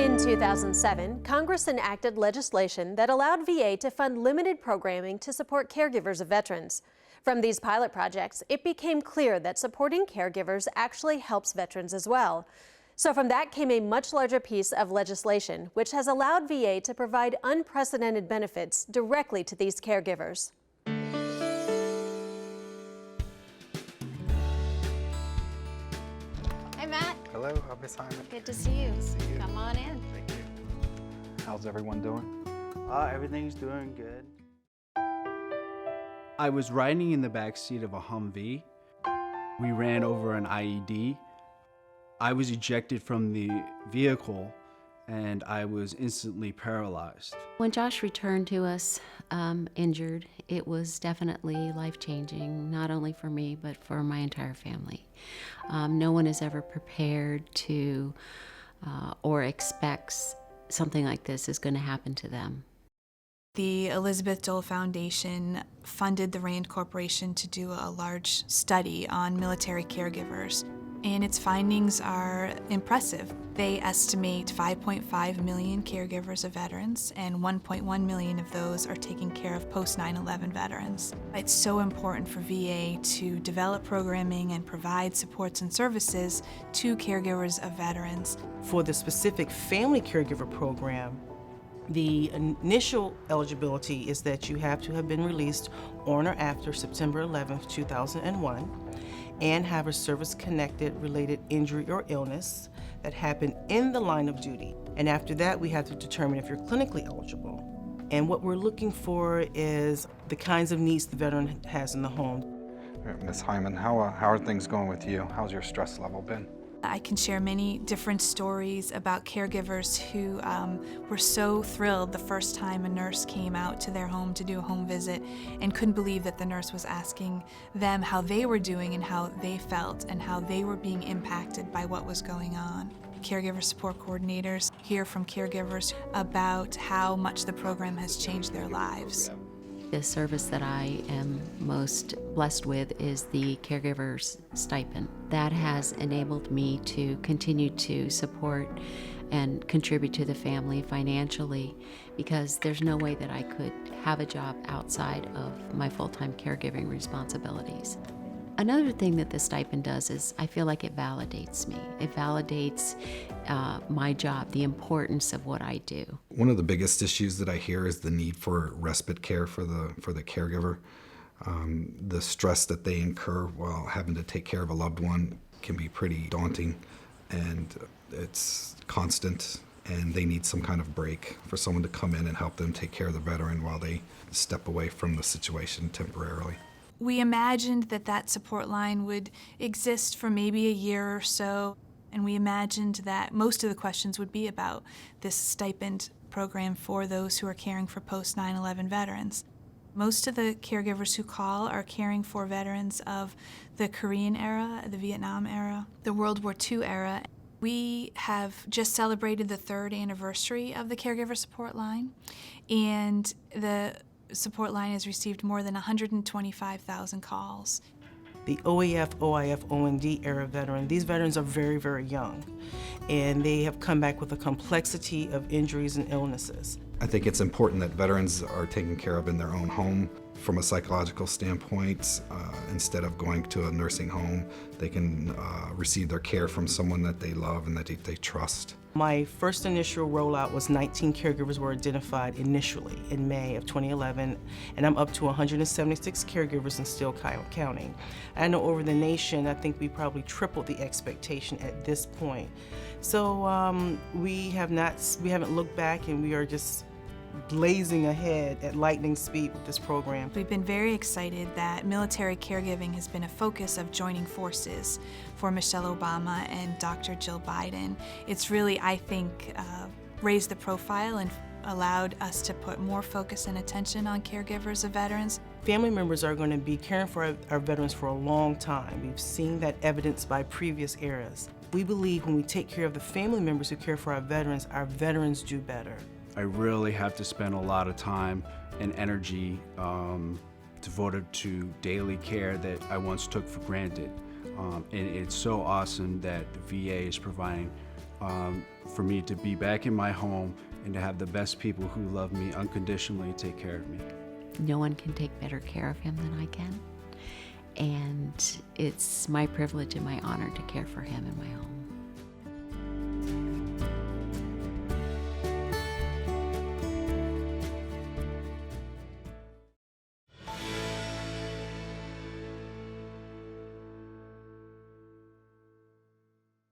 In 2007, Congress enacted legislation that allowed VA to fund limited programming to support caregivers of veterans. From these pilot projects, it became clear that supporting caregivers actually helps veterans as well. So from that came a much larger piece of legislation, which has allowed VA to provide unprecedented benefits directly to these caregivers. Hey, Matt. Hello, Miss Hyman. Good to see you. Come on in. Thank you. How's everyone doing? Everything's doing good. I was riding in the back seat of a Humvee. We ran over an IED. I was ejected from the vehicle and I was instantly paralyzed. When Josh returned to us injured, it was definitely life-changing, not only for me, but for my entire family. No one is ever prepared to or expects something like this is going to happen to them. The Elizabeth Dole Foundation funded the RAND Corporation to do a large study on military caregivers, and its findings are impressive. They estimate 5.5 million caregivers of veterans, and 1.1 million of those are taking care of post-9/11 veterans. It's so important for VA to develop programming and provide supports and services to caregivers of veterans. For the specific family caregiver program, the initial eligibility is that you have to have been released on or after September 11th, 2001, and have a service-connected related injury or illness that happened in the line of duty. And after that, we have to determine if you're clinically eligible. And what we're looking for is the kinds of needs the veteran has in the home. All right, Ms. Hyman, how are things going with you? How's your stress level been? I can share many different stories about caregivers who were so thrilled the first time a nurse came out to their home to do a home visit and couldn't believe that the nurse was asking them how they were doing and how they felt and how they were being impacted by what was going on. Caregiver support coordinators hear from caregivers about how much the program has changed their lives. The service that I am most blessed with is the caregiver's stipend. That has enabled me to continue to support and contribute to the family financially, because there's no way that I could have a job outside of my full-time caregiving responsibilities. Another thing that the stipend does is I feel like it validates me. It validates my job, the importance of what I do. One of the biggest issues that I hear is the need for respite care for the caregiver. The stress that they incur while having to take care of a loved one can be pretty daunting, and it's constant, and they need some kind of break for someone to come in and help them take care of the veteran while they step away from the situation temporarily. We imagined that that support line would exist for maybe a year or so, and we imagined that most of the questions would be about this stipend program for those who are caring for post-9/11 veterans. Most of the caregivers who call are caring for veterans of the Korean era, the Vietnam era, the World War II era. We have just celebrated the 3rd anniversary of the Caregiver Support Line, and the support line has received more than 125,000 calls. The OAF, OIF, OND era veteran, these veterans are very, very young, and they have come back with a complexity of injuries and illnesses. I think it's important that veterans are taken care of in their own home from a psychological standpoint. Instead of going to a nursing home, they can receive their care from someone that they love and that they trust. My first initial rollout was 19 caregivers were identified initially in May of 2011, and I'm up to 176 caregivers and still counting. I know over the nation, I think we probably tripled the expectation at this point. So we haven't looked back, and we are just blazing ahead at lightning speed with this program. We've been very excited that military caregiving has been a focus of joining forces for Michelle Obama and Dr. Jill Biden. It's really, I think, raised the profile and allowed us to put more focus and attention on caregivers of veterans. Family members are going to be caring for our veterans for a long time. We've seen that evidence by previous eras. We believe when we take care of the family members who care for our veterans do better. I really have to spend a lot of time and energy devoted to daily care that I once took for granted. And it's so awesome that the VA is providing for me to be back in my home and to have the best people who love me unconditionally take care of me. No one can take better care of him than I can. And it's my privilege and my honor to care for him in my home.